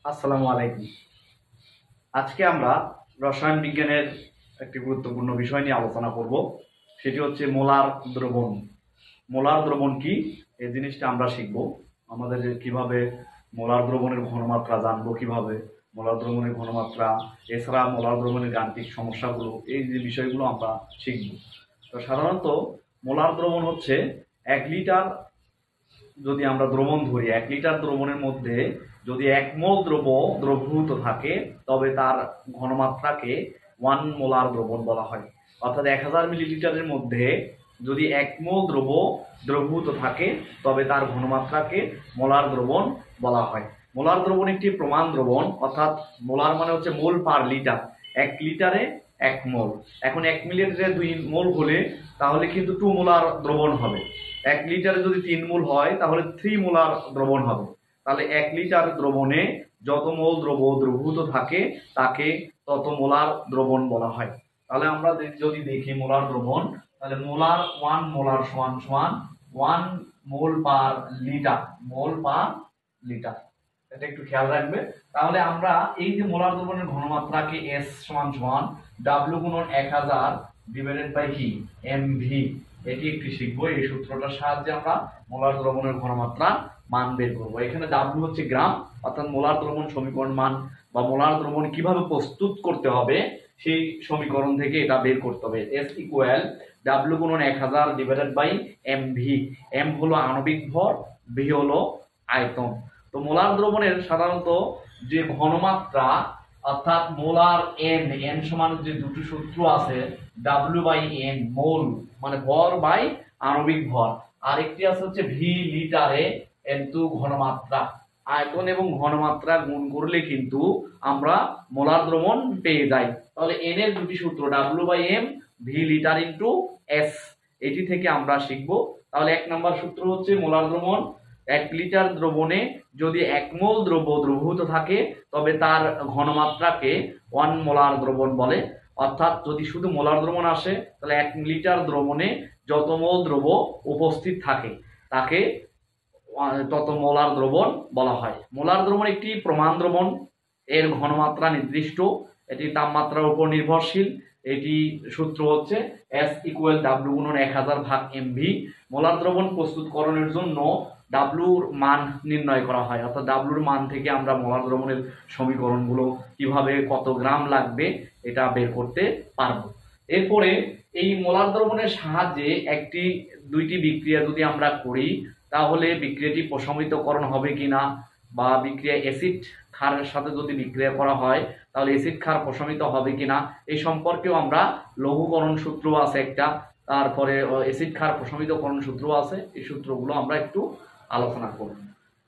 আসসালামু আলাইকুম। আজকে আমরা রসায়ন বিজ্ঞানের একটি গুরুত্বপূর্ণ বিষয় নিয়ে আলোচনা করব। সেটি হচ্ছে মোলার দ্রবণ। মোলার দ্রবণ কি, এই জিনিসটা আমরা শিখব। আমাদের কিভাবে মোলার দ্রবণের ঘনমাত্রা জানবো, কিভাবে মোলার দ্রবণের ঘনমাত্রা, এছাড়া মোলার দ্রবণের গাণিতিক সমস্যাগুলো, এই যে বিষয়গুলো আমরা শিখব। তো সাধারণত মোলার দ্রবণ হচ্ছে 1 লিটার, যদি আমরা দ্রবণ ধরি, 1 লিটার দ্রবণের মধ্যে যদি 1 মোল দ্রবীভূত থাকে, তবে তার ঘনমাত্রাকে 1 মোলার দ্রবণ বলা হয়। অর্থাৎ 1000 মিলিলিটারের মধ্যে যদি 1 মোল দ্রবীভূত থাকে, তবে তার ঘনমাত্রাকে মোলার দ্রবণ বলা হয়। মোলার দ্রবণ একটি প্রমাণ দ্রবণ, অর্থাৎ মোলার মানে হচ্ছে মোল পার লিটার। 1 লিটারে 1 মোল। এখন 1 মিলিলিটারে 2 মোল হলে তাহলে কিন্তু 2 মোলার দ্রবণ হবে। 1 লিটারে যদি 3 মোল হয় তাহলে 3 মোলার দ্রবণ হবে। তাহলে 1 লিটার দ্রবণে যত মোল দ্রবীভূত থাকে তাকে তত মোলার দ্রবণ বলা হয়। তাহলে আমরা যদি দেখি মোলার দ্রবণ, তাহলে মোলার 1 মোলার সমান সমান 1 মোল পার লিটার। মোল পার লিটার, এটা একটু খেয়াল রাখবে। তাহলে আমরা এই যে মোলার দ্রবণের ঘনমাত্রাকে এস সমান সমান ডাব্লিউ গুণন 1000 ডিভাইডেড বাই কি এমভি, এটি একটি শিখবো। এই সূত্রটার সাহায্যে আমরা মোলার দ্রবণের ঘনমাত্রা মান বের করবো। এখানে ডাব্লিউ হচ্ছে গ্রাম, অর্থাৎ মোলার দ্রবণ সমীকরণ মান বা মোলার দ্রবণ কিভাবে প্রস্তুত করতে হবে সেই সমীকরণ থেকে এটা বের করতে হবে। এস ইকুয়াল ডাব্লিউ গুণন 1000 ডিভাইডেড বাই এমভি। এম হলো আণবিক ভর, ভি হলো আয়তন। তো মোলার দ্রবণের সাধারণত যে ঘনমাত্রা, অর্থাৎ মোলার এন, এন সমান যে দুটি সূত্র আছে, ডাব্লিউ বাই এন মোল মানে ভর বাই আণবিক ভর, আরেকটি আছে হচ্ছে ভি লিটারে কিন্তু ঘনমাত্রা। আয়তন এবং ঘনমাত্রা গুণ করলে কিন্তু আমরা মোলার দ্রবণ পেয়ে যাই। তাহলে এন এর দুটি সূত্র W by M V litre into S, এটি থেকে আমরা শিখবো। তাহলে 1 নম্বর সূত্র হচ্ছে মোলার দ্রবণ 1 লিটার দ্রবণে যদি 1 মোল দ্রবীভূত থাকে, তবে তার ঘনমাত্রাকে 1 মোলার দ্রবণ বলে। অর্থাৎ যদি শুধু মোলার দ্রবণ আসে, তাহলে 1 লিটার দ্রবণে যত মোল দ্রব উপস্থিত থাকে তাকে তত মোলার দ্রবণ বলা হয়। মোলার দ্রবণ একটি প্রমাণ দ্রবণ, এর ঘনমাত্রা নির্দিষ্ট, এটি তাপমাত্রার উপর নির্ভরশীল। এটি সূত্র হচ্ছে এস ইকুয়াল ডাব্লিউ গুণন 1000 ভাগ এমভি। মোলার দ্রবণ প্রস্তুতকরণের জন্য ডাব্লুর মান নির্ণয় করা হয়, অর্থাৎ ডাব্লুর মান থেকে আমরা মোলার দ্রবণের সমীকরণগুলো কিভাবে কত গ্রাম লাগবে এটা বের করতে পারবো। এরপরে এই মোলার দ্রবণের সাহায্যে দুইটি বিক্রিয়া যদি আমরা করি, তাহলে বিক্রিয়াটি প্রশমিতকরণ হবে কিনা, বা বিক্রিয়া অ্যাসিড ক্ষারের সাথে যদি বিক্রিয়া করা হয় তাহলে অ্যাসিড ক্ষার প্রশমিত হবে কিনা, এই সম্পর্কেও আমরা লঘুকরণ সূত্র আছে একটা, তারপরে অ্যাসিড ক্ষার প্রশমিতকরণ সূত্র আছে, এই সূত্রগুলো আমরা একটু আলোচনা করব।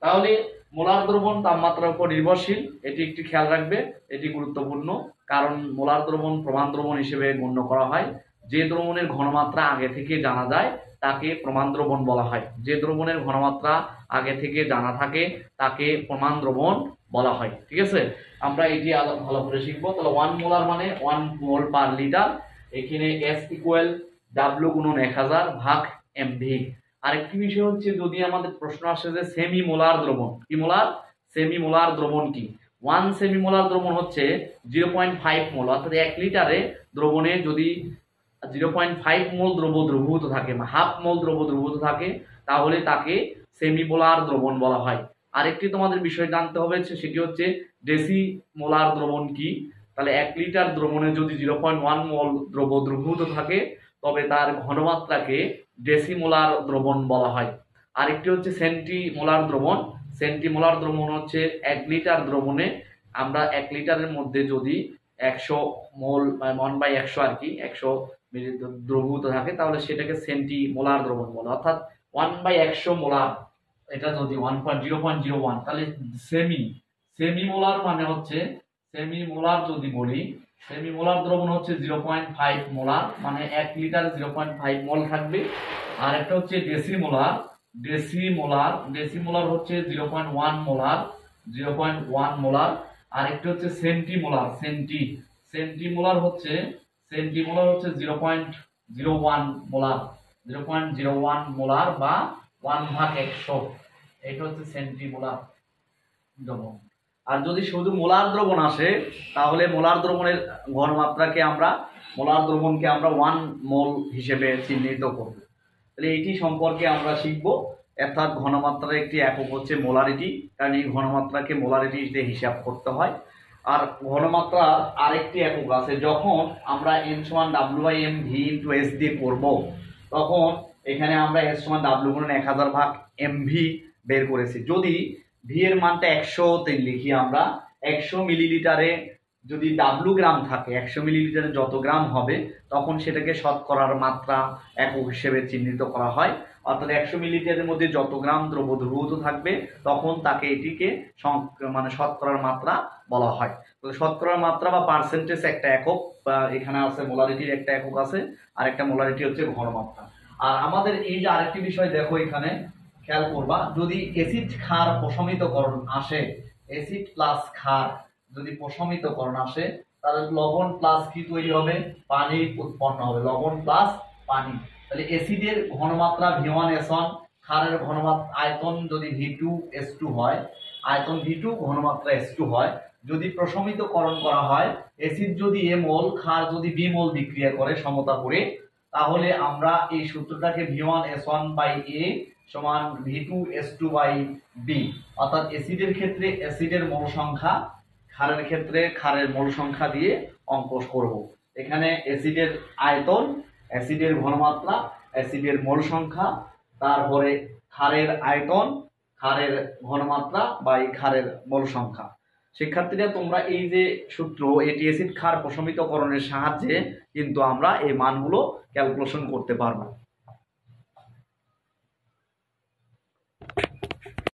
তাহলে মোলার দ্রবণ তাপমাত্রার উপর নির্ভরশীল, এটি একটি খেয়াল রাখবে, এটি গুরুত্বপূর্ণ। কারণ মোলার দ্রবণ প্রমাণ দ্রবণ হিসেবে গণ্য করা হয়। যে দ্রবণের ঘনমাত্রা আগে থেকে জানা যায় তাকে প্রমাণ দ্রবণ বলা হয়। যে দ্রবণের ঘনমাত্রা আগে থেকে জানা থাকে তাকে প্রমাণ দ্রবণ বলা হয়। ঠিক আছে, আমরা এটি ভালো করে শিখবো। তাহলে 1 মোলার মানে 1 মোল পার লিটার। এখানে এস ইকুয়াল ডাব্লিউ গুণন 1000 ভাগ এমভি। আরেকটি বিষয় হচ্ছে, যদি আমাদের প্রশ্ন আসে যে সেমি মোলার দ্রবণ কি, মোলার সেমি মোলার দ্রবণ কি, 1 সেমি মোলার দ্রবণ হচ্ছে 0.5 মোল। অর্থাৎ 1 লিটারে দ্রবণে যদি 0.5 মোল দ্রবীভূত থাকে, হাফ মোল দ্রবীভূত থাকে, তাহলে তাকে সেমি মোলার দ্রবণ বলা হয়। আরেকটি তোমাদের বিষয় জানতে হবে, সেটি হচ্ছে ডেসি মোলার দ্রবণ কি। তাহলে 1 লিটার দ্রবণে যদি 0.1 মোল দ্রবীভূত থাকে, তবে তার ঘনমাত্রাকে ডেসিমোলার দ্রবণ বলা হয়। আরেকটি হচ্ছে সেন্টিমোলার দ্রবণ। সেন্টিমোলার দ্রবণ হচ্ছে 1 লিটার দ্রবণে আমরা 1 লিটারের মধ্যে যদি 100 মোল 1/100 আর কি 100 মিলি দ্রবীভূত থাকে, তাহলে সেটাকে সেন্টিমোলার দ্রবণ বলে। অর্থাৎ 1/100 মোলার, এটা যদি 0.01, তাহলে সেমিমোলার মানে হচ্ছে, সেমিমোলার যদি বলি, সেমিমোলার দ্রবণ হচ্ছে 0.5 মোলার, মানে 1 লিটার 0.5 মোল থাকবে। আর একটা হচ্ছে ডেসিমোলার। ডেসিমোলার হচ্ছে 0.1 মোলার, 0.1 মোলার। আর একটা হচ্ছে সেন্টিমোলার। সেন্টিমোলার হচ্ছে 0.01 মোলার, 0.01 মোলার বা 1/100, এটা হচ্ছে সেন্টিমোলার দ্রবণ। আর যদি শুধু মোলার দ্রবণ আসে তাহলে মোলার দ্রবণের ঘনমাত্রাকে আমরা মোলার দ্রবণকে আমরা 1 মোল হিসেবে চিহ্নিত করব। তাহলে এইটি সম্পর্কে আমরা শিখব। অর্থাৎ ঘনমাত্রার একটি একক হচ্ছে মোলারিটি, কারণ এই ঘনমাত্রাকে মোলারিটিতে হিসাব করতে হয়। আর ঘনমাত্রার আরেকটি একক আছে, যখন আমরা N=W/mv/s দিয়ে করব তখন এখানে আমরা S=W/1000/mv বের করেছি। যদি ভি এর মানটা 100তে লিখি, আমরা 100 মিলিলিটারে যদি ডাব্লু গ্রাম থাকে, 100 মিলিলিটারে যত গ্রাম হবে তখন সেটাকে শতকরার মাত্রা একক হিসেবে চিহ্নিত করা হয়। অর্থাৎ 100 মিলিলিটারের মধ্যে যত গ্রাম দ্রব্য দ্রবীভূত থাকবে তখন তাকে এটিকে শতকরার মাত্রা বলা হয়। তো শতকরার মাত্রা বা পার্সেন্টেজ একটা একক, এখানে আছে মোলারিটির একটা একক আছে, আর একটা মোলারিটি হচ্ছে ঘনমাত্রা। আর আমাদের এই যে আরেকটি বিষয় দেখো, এখানে খেয়াল করবা, যদি অ্যাসিড ক্ষার প্রশমিতকরণ আসে, অ্যাসিড প্লাস ক্ষার যদি প্রশমিতকরণ আসে, তাহলে লবণ প্লাস কি তৈরি হবে? পানি উৎপন্ন হবে, লবণ প্লাস পানি। তাহলে অ্যাসিডের ঘনমাত্রা V1S1, ক্ষারের ঘনমাত্রা আয়তন যদি V2S2 হয়, আয়তন V2, ঘনমাত্রা S2 হয়। যদি প্রশমিতকরণ করা হয়, অ্যাসিড যদি A মোল, ক্ষার যদি B মোল বিক্রিয়া করে সমতা করে, তাহলে আমরা এই সূত্রটাকে V1S1/A সমান V2S2/B, অর্থাৎ অ্যাসিডের ক্ষেত্রে অ্যাসিডের মোল সংখ্যা, ক্ষারের ক্ষেত্রে ক্ষারের মোল সংখ্যা দিয়ে অঙ্ক করব। এখানে অ্যাসিডের আয়তন, অ্যাসিডের ঘনমাত্রা, অ্যাসিডের মোল সংখ্যা, তারপরে ক্ষারের আয়তন, ক্ষারের ঘনমাত্রা বা এই ক্ষারের মোল সংখ্যা। শিক্ষার্থীরা, তোমরা এই যে সূত্র, এটি অ্যাসিড ক্ষার প্রশমিতকরণের সাহায্যে কিন্তু আমরা এই মানগুলো ক্যালকুলেশন করতে পারবো।